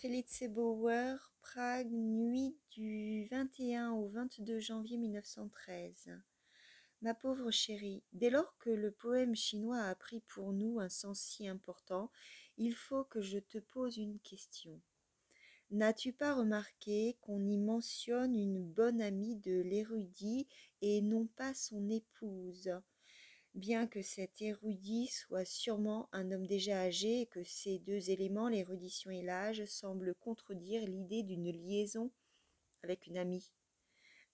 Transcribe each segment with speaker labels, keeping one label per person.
Speaker 1: Felice Bauer, Prague, nuit du 21 au 22 janvier 1913. Ma pauvre chérie, dès lors que le poème chinois a pris pour nous un sens si important, il faut que je te pose une question. N'as-tu pas remarqué qu'on y mentionne une bonne amie de l'érudit et non pas son épouse? Bien que cet érudit soit sûrement un homme déjà âgé et que ces deux éléments, l'érudition et l'âge, semblent contredire l'idée d'une liaison avec une amie.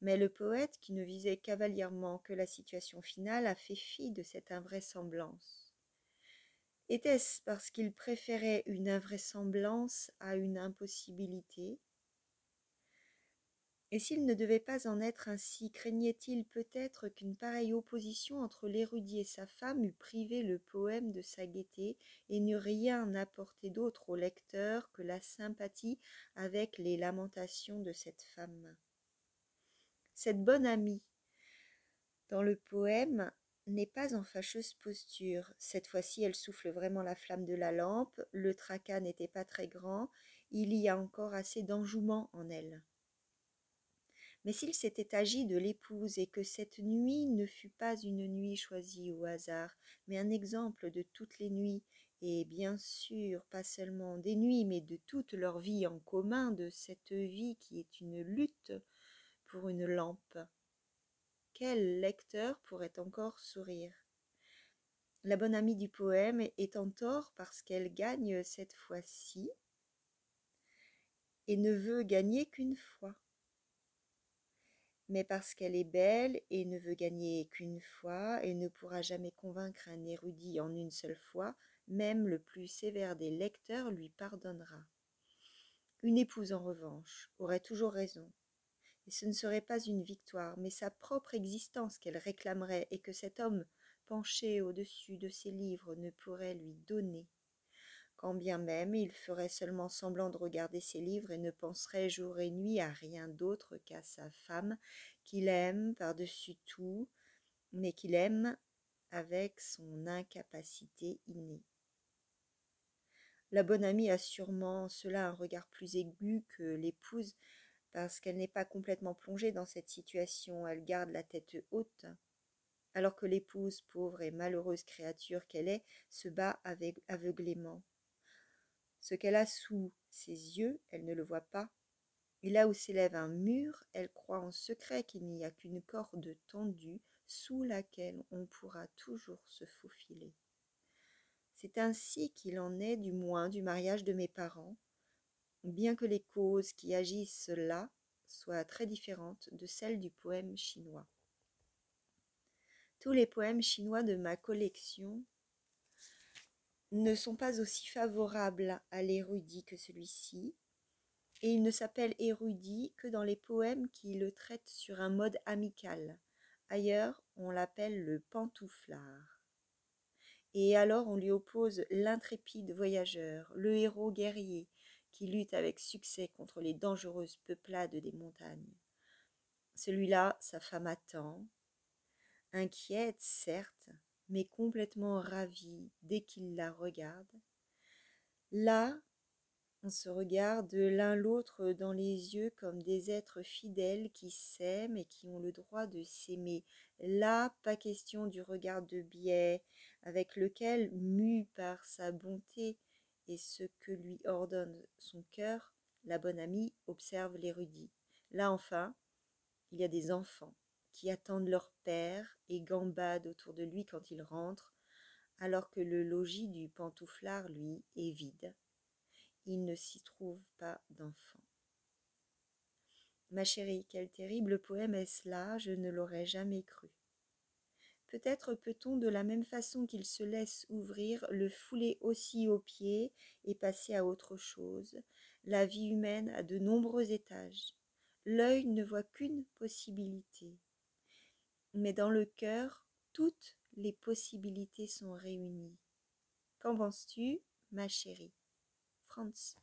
Speaker 1: Mais le poète, qui ne visait cavalièrement que la situation finale, a fait fi de cette invraisemblance. Était-ce parce qu'il préférait une invraisemblance à une impossibilité? Et s'il ne devait pas en être ainsi, craignait-il peut-être qu'une pareille opposition entre l'érudit et sa femme eût privé le poème de sa gaieté et n'eût rien apporté d'autre au lecteur que la sympathie avec les lamentations de cette femme? Cette bonne amie, dans le poème, n'est pas en fâcheuse posture. Cette fois-ci, elle souffle vraiment la flamme de la lampe, le tracas n'était pas très grand, il y a encore assez d'enjouement en elle. Mais s'il s'était agi de l'épouse et que cette nuit ne fut pas une nuit choisie au hasard, mais un exemple de toutes les nuits, et bien sûr pas seulement des nuits, mais de toute leur vie en commun, de cette vie qui est une lutte pour une lampe, quel lecteur pourrait encore sourire? La bonne amie du poème est en tort parce qu'elle gagne cette fois-ci et ne veut gagner qu'une fois. Mais parce qu'elle est belle et ne veut gagner qu'une fois et ne pourra jamais convaincre un érudit en une seule fois, même le plus sévère des lecteurs lui pardonnera. Une épouse, en revanche, aurait toujours raison, et ce ne serait pas une victoire, mais sa propre existence qu'elle réclamerait et que cet homme, penché au-dessus de ses livres, ne pourrait lui donner. Quand bien même il ferait seulement semblant de regarder ses livres et ne penserait jour et nuit à rien d'autre qu'à sa femme, qu'il aime par-dessus tout, mais qu'il aime avec son incapacité innée. La bonne amie a sûrement cela un regard plus aigu que l'épouse, parce qu'elle n'est pas complètement plongée dans cette situation, elle garde la tête haute, alors que l'épouse, pauvre et malheureuse créature qu'elle est, se bat aveuglément. Ce qu'elle a sous ses yeux, elle ne le voit pas, et là où s'élève un mur, elle croit en secret qu'il n'y a qu'une corde tendue sous laquelle on pourra toujours se faufiler. C'est ainsi qu'il en est du moins du mariage de mes parents, bien que les causes qui agissent là soient très différentes de celles du poème chinois. Tous les poèmes chinois de ma collection ne sont pas aussi favorables à l'érudit que celui-ci, et il ne s'appelle érudit que dans les poèmes qui le traitent sur un mode amical. Ailleurs, on l'appelle le pantouflard. Et alors on lui oppose l'intrépide voyageur, le héros guerrier, qui lutte avec succès contre les dangereuses peuplades des montagnes. Celui-là, sa femme attend, inquiète certes, mais complètement ravie dès qu'il la regarde. Là, on se regarde l'un l'autre dans les yeux comme des êtres fidèles qui s'aiment et qui ont le droit de s'aimer. Là, pas question du regard de biais avec lequel, mue par sa bonté et ce que lui ordonne son cœur, la bonne amie observe l'érudit. Là enfin, il y a des enfants qui attendent leur père et gambadent autour de lui quand il rentre, alors que le logis du pantouflard, lui, est vide. Il ne s'y trouve pas d'enfant. Ma chérie, quel terrible poème est-ce là, je ne l'aurais jamais cru. Peut-être peut-on, de la même façon qu'il se laisse ouvrir, le fouler aussi aux pieds et passer à autre chose. La vie humaine a de nombreux étages. L'œil ne voit qu'une possibilité. Mais dans le cœur, toutes les possibilités sont réunies. Qu'en penses-tu, ma chérie? Franz.